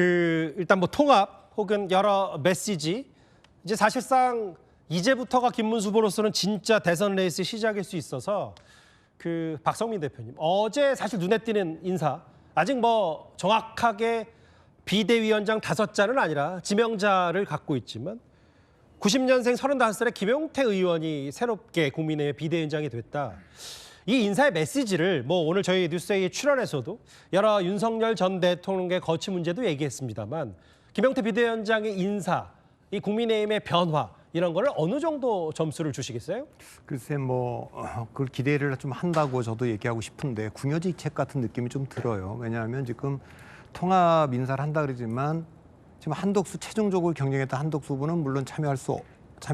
일단 뭐 통합 혹은 여러 메시지 이제 사실상 이제부터가 김문수 후보로서는 진짜 대선 레이스 시작일 수 있어서 박성민 대표님 어제 사실 눈에 띄는 인사 아직 뭐 정확하게 비대위원장 5자는 아니라 지명자를 갖고 있지만 90년생 35살의 김용태 의원이 새롭게 국민의힘 비대위원장이 됐다. 이 인사의 메시지를 뭐 오늘 저희 뉴스에 출연해서도 여러 윤석열 전 대통령의 거취 문제도 얘기했습니다만 김용태 비대위원장의 인사, 이 국민의힘의 변화 이런 거를 어느 정도 점수를 주시겠어요? 글쎄 그걸 기대를 좀 한다고 저도 얘기하고 싶은데 궁여지책 같은 느낌이 좀 들어요. 왜냐하면 지금 통합 인사를 한다 그러지만 지금 한덕수 최종적으로 경쟁했던 한덕수 후보는 물론 참여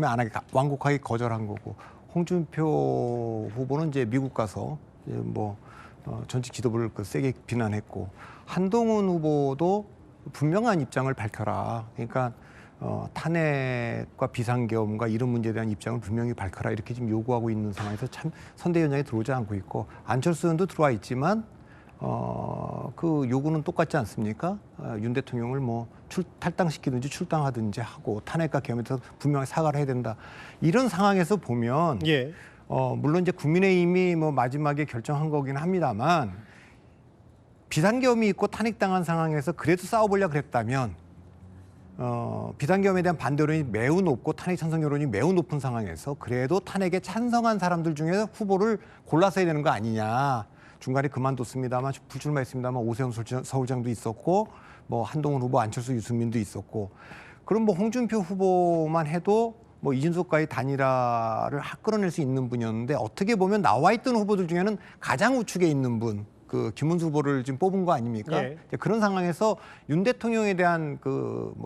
안 하게 완곡하게 거절한 거고 홍준표 후보는 이제 미국 가서 이제 전직 지도부를 세게 비난했고 한동훈 후보도 분명한 입장을 밝혀라. 그러니까 탄핵과 비상계엄과 이런 문제에 대한 입장을 분명히 밝혀라 이렇게 지금 요구하고 있는 상황에서 참 선대위원장이 들어오지 않고 있고 안철수 의원도 들어와 있지만 그 요구는 똑같지 않습니까? 윤 대통령을 탈당시키든지 출당하든지 하고 탄핵과 계엄에 대해서 분명히 사과를 해야 된다. 이런 상황에서 보면 예. 물론 이제 국민의힘이 마지막에 결정한 거긴 합니다만 비상계엄이 있고 탄핵당한 상황에서 그래도 싸워보려고 그랬다면 비상계엄에 대한 반대 여론이 매우 높고 탄핵 찬성 여론이 매우 높은 상황에서 그래도 탄핵에 찬성한 사람들 중에서 후보를 골라서 해야 되는 거 아니냐. 중간에 그만뒀습니다만 불출마했습니다만 오세훈 서울장도 있었고 한동훈 후보, 안철수, 유승민도 있었고 그럼 홍준표 후보만 해도 이준석과의 단일화를 끌어낼 수 있는 분이었는데 어떻게 보면 나와 있던 후보들 중에는 가장 우측에 있는 분. 김문수 후보를 지금 뽑은 거 아닙니까? 네. 그런 상황에서 윤 대통령에 대한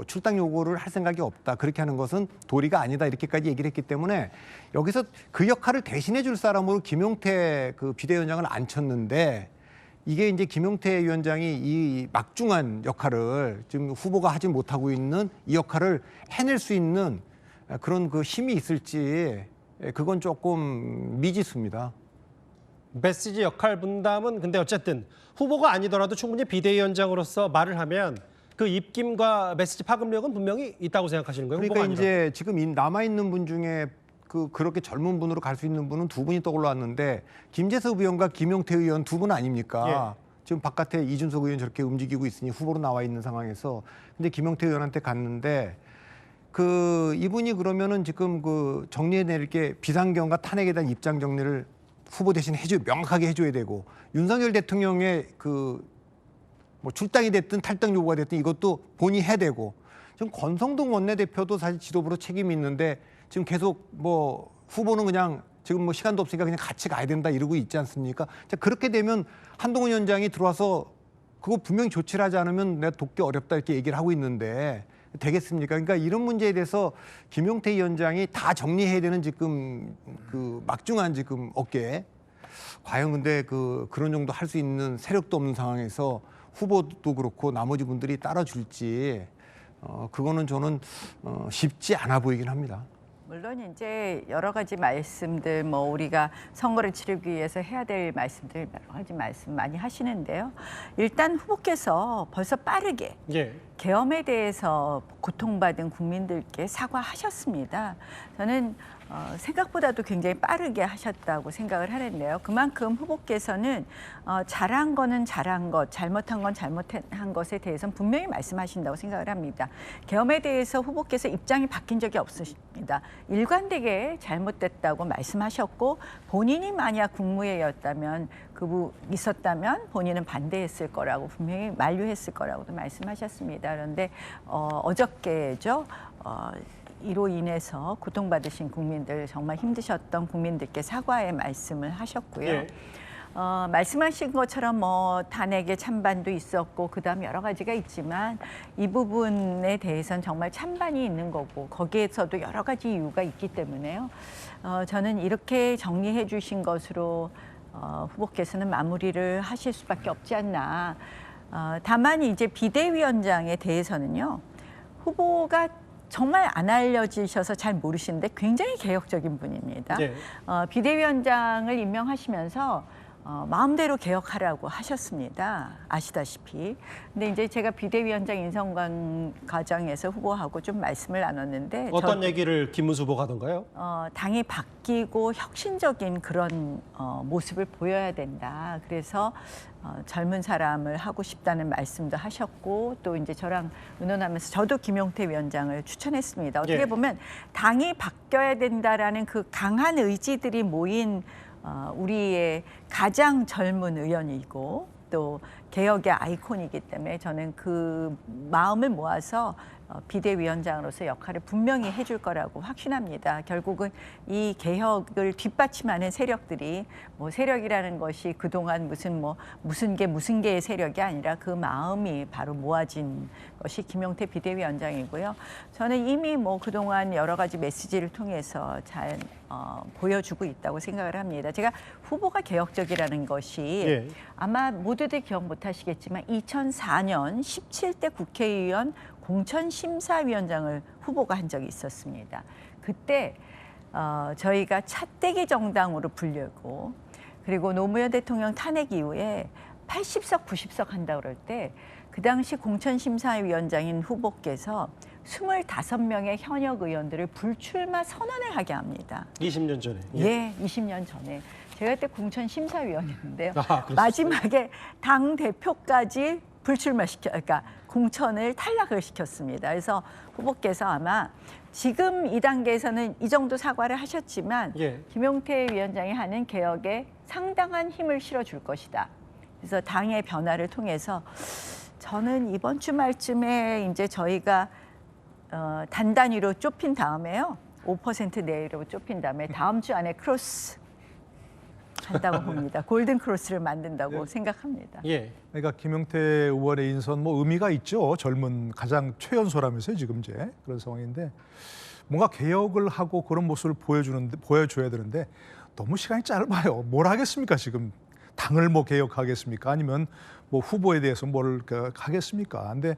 출당 요구를 할 생각이 없다. 그렇게 하는 것은 도리가 아니다. 이렇게까지 얘기를 했기 때문에 여기서 그 역할을 대신해 줄 사람으로 김용태 비대위원장을 앉혔는데 이게 이제 김용태 위원장이 이 막중한 역할을 지금 후보가 하지 못하고 있는 이 역할을 해낼 수 있는 그런 힘이 있을지 그건 조금 미지수입니다. 메시지 역할 분담은 근데 어쨌든 후보가 아니더라도 충분히 비대위원장으로서 말을 하면 그 입김과 메시지 파급력은 분명히 있다고 생각하시는 거예요? 그러니까 이제 지금 남아 있는 분 중에 그렇게 젊은 분으로 갈 수 있는 분은 두 분이 떠올랐는데 김재섭 의원과 김용태 의원 두 분 아닙니까? 예. 지금 바깥에 이준석 의원 저렇게 움직이고 있으니 후보로 나와 있는 상황에서 근데 김용태 의원한테 갔는데 이분이 그러면은 지금 정리해낼 게 비상계엄과 탄핵에 대한 입장 정리를 후보 대신 명확하게 해줘야 되고 윤석열 대통령의 출당이 됐든 탈당 요구가 됐든 이것도 본인이 해야 되고 지금 권성동 원내대표도 사실 지도부로 책임이 있는데 지금 계속 후보는 그냥 지금 시간도 없으니까 그냥 같이 가야 된다 이러고 있지 않습니까? 자, 그렇게 되면 한동훈 위원장이 들어와서 그거 분명히 조치를 하지 않으면 내가 돕기 어렵다 이렇게 얘기를 하고 있는데 되겠습니까? 그러니까 이런 문제에 대해서 김용태 위원장이 다 정리해야 되는 지금 막중한 지금 어깨에 과연 근데 그런 정도 할 수 있는 세력도 없는 상황에서 후보도 그렇고 나머지 분들이 따라줄지 그거는 저는 쉽지 않아 보이긴 합니다. 물론 이제 여러 가지 말씀들 우리가 선거를 치르기 위해서 해야 될 말씀들 여러 가지 말씀 많이 하시는데요. 일단 후보께서 벌써 빠르게 예. 계엄에 대해서 고통받은 국민들께 사과하셨습니다. 저는 생각보다도 굉장히 빠르게 하셨다고 생각을 하는데요. 그만큼 후보께서는 잘한 거는 잘한 것, 잘못한 건 잘못한 것에 대해서는 분명히 말씀하신다고 생각을 합니다. 계엄에 대해서 후보께서 입장이 바뀐 적이 없으십니다. 일관되게 잘못됐다고 말씀하셨고 본인이 만약 국무회의였다면 있었다면 본인은 반대했을 거라고 분명히 만류했을 거라고도 말씀하셨습니다. 그런데 어저께죠. 이로 인해서 고통받으신 국민들 정말 힘드셨던 국민들께 사과의 말씀을 하셨고요. 예. 말씀하신 것처럼 탄핵의 찬반도 있었고 그다음 여러 가지가 있지만 이 부분에 대해서는 정말 찬반이 있는 거고 거기에서도 여러 가지 이유가 있기 때문에요. 저는 이렇게 정리해 주신 것으로 후보께서는 마무리를 하실 수밖에 없지 않나. 다만 이제 비대위원장에 대해서는요. 후보가 정말 안 알려지셔서 잘 모르시는데 굉장히 개혁적인 분입니다. 네. 비대위원장을 임명하시면서 마음대로 개혁하라고 하셨습니다. 아시다시피. 근데 이제 제가 비대위원장 인선 과정에서 후보하고 좀 말씀을 나눴는데 어떤 얘기를 김문수 후보가 하던가요? 당이 바뀌고 혁신적인 그런 모습을 보여야 된다. 그래서 젊은 사람을 하고 싶다는 말씀도 하셨고 또 이제 저랑 의논하면서 저도 김용태 위원장을 추천했습니다. 어떻게 예. 보면 당이 바뀌어야 된다라는 그 강한 의지들이 모인 우리의 가장 젊은 의원이고 또 개혁의 아이콘이기 때문에 저는 그 마음을 모아서 비대위원장으로서 역할을 분명히 해줄 거라고 확신합니다. 결국은 이 개혁을 뒷받침하는 세력들이 뭐 세력이라는 것이 그동안 무슨 개의 세력이 아니라 그 마음이 바로 모아진 것이 김용태 비대위원장이고요. 저는 이미 뭐 그동안 여러 가지 메시지를 통해서 잘 보여주고 있다고 생각을 합니다. 제가 후보가 개혁적이라는 것이 예. 아마 모두들 기억 못하시겠지만 2004년 17대 국회의원 공천심사위원장을 후보가 한 적이 있었습니다. 그때 저희가 차떼기 정당으로 불리고 그리고 노무현 대통령 탄핵 이후에 80석, 90석 한다고 그럴 때 그 당시 공천심사위원장인 후보께서 25명의 현역 의원들을 불출마 선언을 하게 합니다. 20년 전에. 예, 20년 전에. 제가 그때 공천심사위원이었는데요. 그렇습니까? 마지막에 당 대표까지 그러니까 공천을 탈락을 시켰습니다. 그래서 후보께서 아마 지금 이 단계에서는 이 정도 사과를 하셨지만 예. 김용태 위원장이 하는 개혁에 상당한 힘을 실어줄 것이다. 그래서 당의 변화를 통해서 저는 이번 주말쯤에 이제 저희가 단단위로 좁힌 다음에요. 5% 내로 좁힌 다음에 다음 주 안에 크로스 한다고 봅니다. 골든 크로스를 만든다고 생각합니다. 예. 그러니까 김용태 의원의 인선 뭐 의미가 있죠. 젊은 가장 최연소라면서요 지금 이제 그런 상황인데 뭔가 개혁을 하고 그런 모습을 보여줘야 되는데 너무 시간이 짧아요. 뭘 하겠습니까 지금 당을 뭐 개혁하겠습니까? 아니면 뭐 후보에 대해서 뭘 하겠습니까? 근데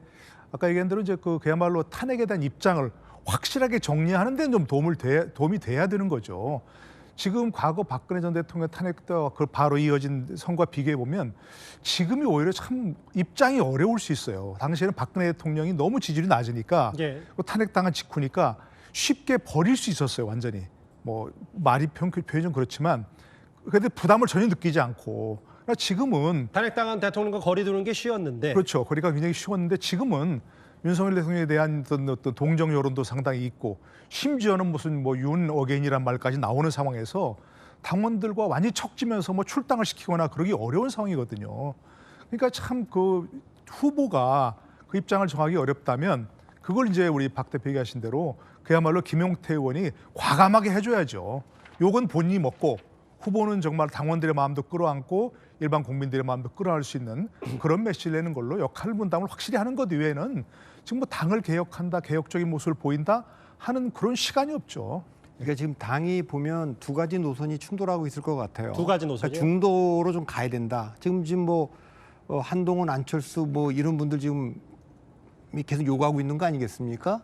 아까 얘기한 대로 이제 그야말로 탄핵에 대한 입장을 확실하게 정리하는 데는 좀 도움이 돼야 되는 거죠. 지금 과거 박근혜 전 대통령 탄핵 때와 그 바로 이어진 선거와 비교해 보면 지금이 오히려 참 입장이 어려울 수 있어요. 당시에는 박근혜 대통령이 너무 지지율이 낮으니까 예. 탄핵당한 직후니까 쉽게 버릴 수 있었어요. 완전히 뭐 말이 표현이 좀 그렇지만 그런데 부담을 전혀 느끼지 않고 그러니까 지금은 탄핵당한 대통령과 거리 두는 게 쉬웠는데 그렇죠. 거리가 굉장히 쉬웠는데 지금은 윤석열 대통령에 대한 어떤 동정 여론도 상당히 있고 심지어는 무슨 뭐 윤 어게인이란 말까지 나오는 상황에서 당원들과 완전히 척지면서 뭐 출당을 시키거나 그러기 어려운 상황이거든요. 그러니까 참 그 후보가 그 입장을 정하기 어렵다면 그걸 이제 우리 박 대표 얘기하신 대로 그야말로 김용태 의원이 과감하게 해줘야죠. 욕은 본인이 먹고 후보는 정말 당원들의 마음도 끌어안고 일반 국민들의 마음도 끌어안을 수 있는 그런 메시지를 내는 걸로 역할 분담을 확실히 하는 것 이외에는 지금 뭐 당을 개혁한다, 개혁적인 모습을 보인다 하는 그런 시간이 없죠. 그러니까 지금 당이 보면 두 가지 노선이 충돌하고 있을 것 같아요. 두 가지 노선이요? 그러니까 중도로 좀 가야 된다. 지금 뭐 한동훈, 안철수 뭐 이런 분들 지금 계속 요구하고 있는 거 아니겠습니까?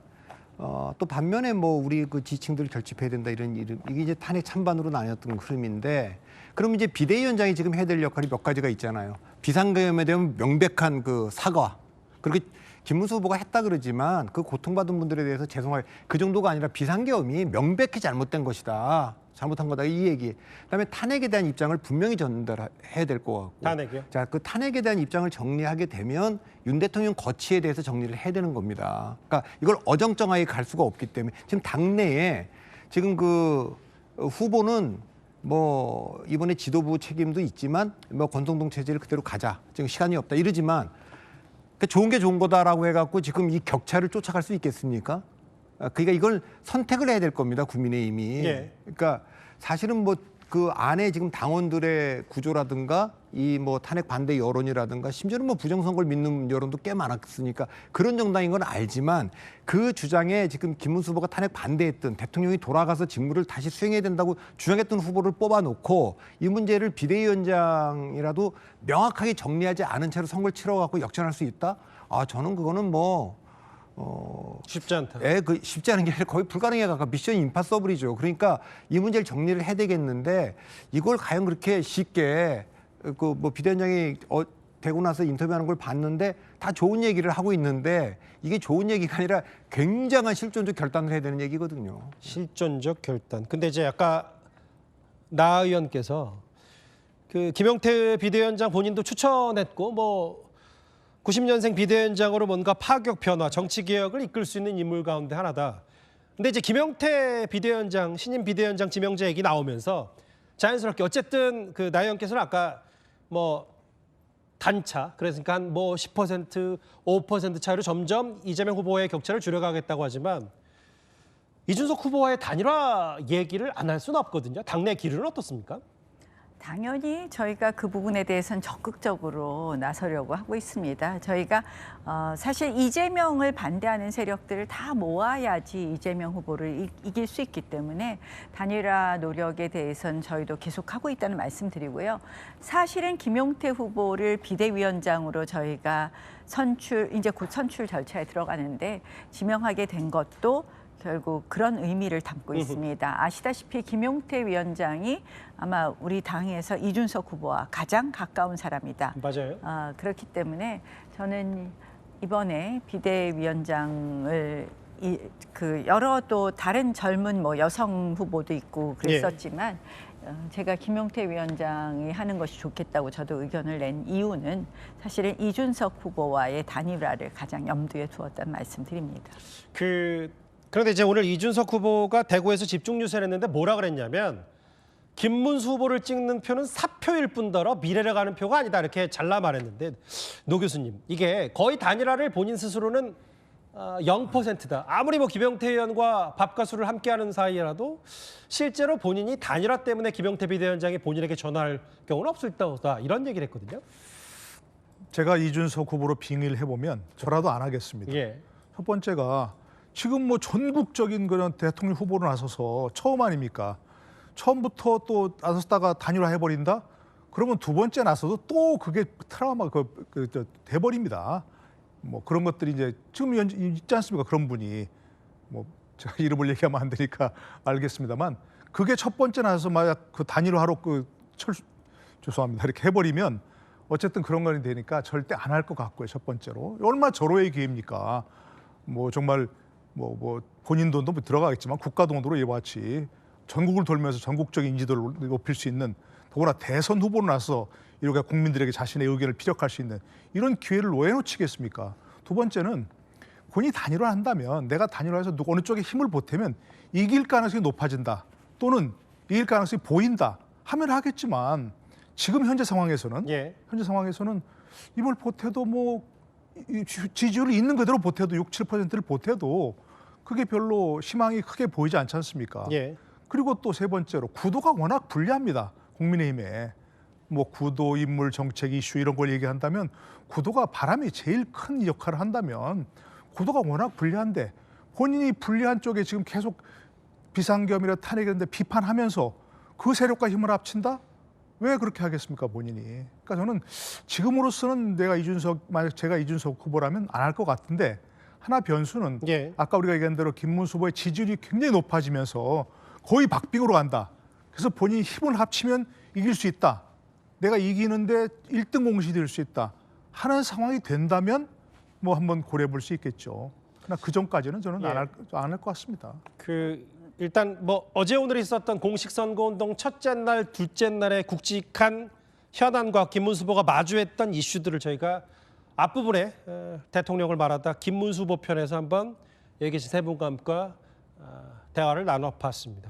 또 반면에 뭐 우리 그 지층들 결집해야 된다 이런 이게 이제 탄핵 찬반으로 나뉘었던 흐름인데 그럼 이제 비대위원장이 지금 해야 될 역할이 몇 가지가 있잖아요. 비상계엄에 대한 명백한 그 사과. 그렇게 김문수 후보가 했다 그러지만 그 고통받은 분들에 대해서 죄송할 그 정도가 아니라 비상계엄이 명백히 잘못된 것이다. 잘못한 거다 이 얘기. 그다음에 탄핵에 대한 입장을 분명히 전달해야 될 것 같고. 탄핵이요? 자, 그 탄핵에 대한 입장을 정리하게 되면 윤 대통령 거취에 대해서 정리를 해야 되는 겁니다. 그러니까 이걸 어정쩡하게 갈 수가 없기 때문에 지금 당내에 지금 그 후보는 뭐 이번에 지도부 책임도 있지만 뭐 권성동 체제를 그대로 가자. 지금 시간이 없다 이러지만 그러니까 좋은 게 좋은 거다라고 해갖고 지금 이 격차를 쫓아갈 수 있겠습니까? 그러니까 이걸 선택을 해야 될 겁니다. 국민의힘이. 예. 그러니까 사실은 뭐 그 안에 지금 당원들의 구조라든가 이 뭐 탄핵 반대 여론이라든가 심지어는 뭐 부정선거를 믿는 여론도 꽤 많았으니까 그런 정당인 건 알지만 그 주장에 지금 김문수 후보가 탄핵 반대했던 대통령이 돌아가서 직무를 다시 수행해야 된다고 주장했던 후보를 뽑아놓고 이 문제를 비대위원장이라도 명확하게 정리하지 않은 채로 선거를 치러갖고 역전할 수 있다? 저는 그거는 쉽지 않다. 그 쉽지 않은 게 아니라 거의 불가능에 가까운 미션 임파서블이죠. 그러니까 이 문제를 정리를 해야 되겠는데 이걸 과연 그렇게 쉽게 그 뭐 비대위원장이 되고 나서 인터뷰하는 걸 봤는데 다 좋은 얘기를 하고 있는데 이게 좋은 얘기가 아니라 굉장한 실존적 결단을 해야 되는 얘기거든요. 실존적 결단. 근데 이제 아까 나 의원께서 그 김용태 비대위원장 본인도 추천했고 뭐 90년생 비대위원장으로 뭔가 파격 변화, 정치 개혁을 이끌 수 있는 인물 가운데 하나다. 근데 이제 김용태 비대위원장, 신임 비대위원장 지명제 얘기 나오면서 자연스럽게 어쨌든 그 나 의원께서는 아까 뭐 단차, 그러니까 한 뭐 10%, 5% 차이로 점점 이재명 후보의 격차를 줄여가겠다고 하지만 이준석 후보와의 단일화 얘기를 안 할 수는 없거든요. 당내 기류는 어떻습니까? 당연히 저희가 그 부분에 대해서는 적극적으로 나서려고 하고 있습니다. 저희가 사실 이재명을 반대하는 세력들을 다 모아야지 이재명 후보를 이길 수 있기 때문에 단일화 노력에 대해서는 저희도 계속하고 있다는 말씀드리고요. 사실은 김용태 후보를 비대위원장으로 저희가 이제 곧 선출 절차에 들어가는데 지명하게 된 것도 결국 그런 의미를 담고 있습니다. 아시다시피 김용태 위원장이 아마 우리 당에서 이준석 후보와 가장 가까운 사람이다. 맞아요. 그렇기 때문에 저는 이번에 비대위원장을 여러 또 다른 젊은 뭐 여성 후보도 있고 그랬었지만 제가 김용태 위원장이 하는 것이 좋겠다고 저도 의견을 낸 이유는 사실은 이준석 후보와의 단일화를 가장 염두에 두었다는 말씀드립니다. 그런데 이제 오늘 이준석 후보가 대구에서 집중 유세를 했는데 뭐라 그랬냐면 김문수 후보를 찍는 표는 사표일 뿐더러 미래를 가는 표가 아니다 이렇게 잘라 말했는데 노 교수님 이게 거의 단일화를 본인 스스로는 0%다. 아무리 뭐 김용태 의원과 밥과 술을 함께하는 사이라도 실제로 본인이 단일화 때문에 김용태 비대위원장이 본인에게 전화할 경우는 없을 거다 이런 얘기를 했거든요. 제가 이준석 후보로 빙의를 해보면 저라도 안 하겠습니다. 예. 첫 번째가 지금 뭐 전국적인 그런 대통령 후보로 나서서 처음 아닙니까? 처음부터 또 나섰다가 단일화 해버린다? 그러면 두 번째 나서도 또 그게 트라우마 돼버립니다. 뭐 그런 것들이 이제 지금 있지 않습니까? 그런 분이 뭐 제가 이름을 얘기하면 안 되니까 알겠습니다만 그게 첫 번째 나서서 만약 그 단일화로 죄송합니다 이렇게 해버리면 어쨌든 그런 거는 되니까 절대 안 할 것 같고요. 첫 번째로 얼마나 절호의 기회입니까? 뭐 정말 뭐 본인 돈도 들어가겠지만 국가 돈으로 이와 같이 전국을 돌면서 전국적인 인지도를 높일 수 있는 더구나 대선 후보로 나서 이렇게 국민들에게 자신의 의견을 피력할 수 있는 이런 기회를 왜 놓치겠습니까? 두 번째는 본인이 단일화 한다면 내가 단일화해서 어느 쪽에 힘을 보태면 이길 가능성이 높아진다 또는 이길 가능성이 보인다 하면 하겠지만 지금 현재 상황에서는 이걸 보태도 뭐 지지율이 있는 그대로 보태도 6, 7%를 보태도 그게 별로 희망이 크게 보이지 않지 않습니까? 예. 그리고 또 세 번째로 구도가 워낙 불리합니다. 국민의힘에. 뭐 구도, 인물, 정책, 이슈 이런 걸 얘기한다면 구도가 바람이 제일 큰 역할을 한다면 구도가 워낙 불리한데 본인이 불리한 쪽에 지금 계속 비상겸이라 탄핵이라는데 비판하면서 그 세력과 힘을 합친다? 왜 그렇게 하겠습니까 본인이? 그러니까 저는 지금으로서는 만약 제가 이준석 후보라면 안 할 것 같은데 하나 변수는 아까 우리가 얘기한 대로 김문수 후보의 지지율이 굉장히 높아지면서 거의 박빙으로 간다. 그래서 본인이 힘을 합치면 이길 수 있다. 내가 이기는데 1등 공신이 될 수 있다. 하는 상황이 된다면 뭐 한번 고려해 볼 수 있겠죠. 그러나 그 전까지는 저는 안 할 것 같습니다. 일단 뭐 어제 오늘 있었던 공식 선거운동 첫째 날, 둘째 날에 굵직한 현안과 김문수 후보가 마주했던 이슈들을 저희가 앞부분에 대통령을 말하다 김문수 후보 편에서 한번 여기 계신 세 분과 대화를 나눠봤습니다.